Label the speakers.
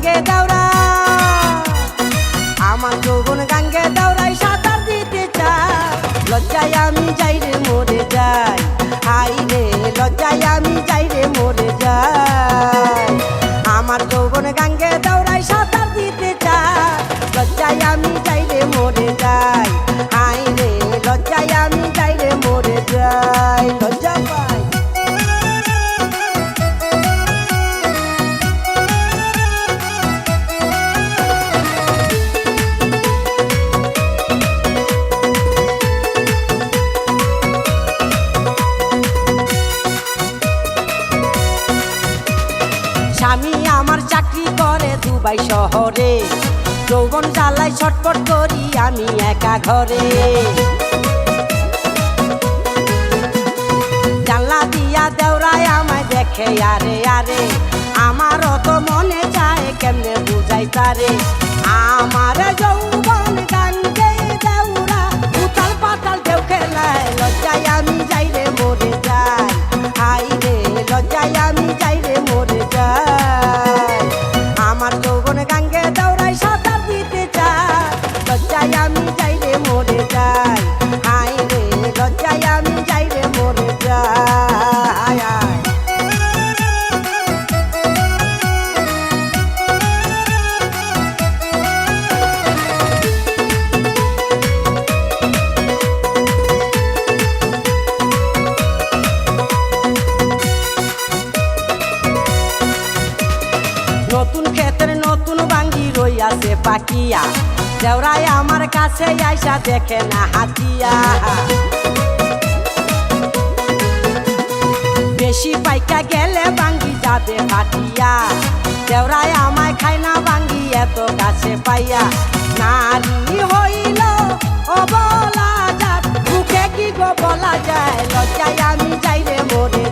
Speaker 1: গাঙ্গে দাওরা, আমার যৌবন গাঙ্গে দাওরাই সাঁতার দিতে চাই। লজ্জায় আমি যাই রে মরে যাই, হাই রে লজ্জায় আমি যাই রে মরে যাই। আমার যৌবন গাঙ্গে দাওরাই সাঁতার দিতে চাই। লজ্জায় আমি যাই রে মরে যাই, হাই রে লজ্জায় আমি যাই রে মরে যাই। লজ্জা পাই স্বামী আমার চাকরি করে দুবাই শহরে, যৌবন জ্বালাই ছটপট করি আমি একা ঘরে। জানলা দিয়া দেওরায় আমায় দেখে আরে আরে, আমারও তো মনে চায় কেমনে বুঝাই তারে। আমার যৌবন গাঙ্গে দেওরা উতাল পাতাল ঢেউ খেলায়, লজ্জায় আমি যাই রে মরে যাই, হাই রে লজ্জায় আমি যাই রে মরে যাই। আমার যৌবন গাঙ্গে দাওরাই সাঁতার দিতে চাই। লজ্জায় আমি যাই রে মরে যাই, হাই রে লজ্জায় আমি যাই রে মরে যাই। নতুন ক্ষেতের নতুন বাঙ্গি রইয়াছে পাকিয়া, দেওরায় আমার কাছে আইসা দেখে না হাতিয়া। বেশি পাইকা গেলে বাঙ্গি যাবে ফাটিয়া, দেওরায় আমায় খায় না বাঙ্গি এত কাছে পাইয়া। নারী হইল অবলা জাত, মুখে কি গো বলা যায়, লজ্জায় আমি যাই রে মরে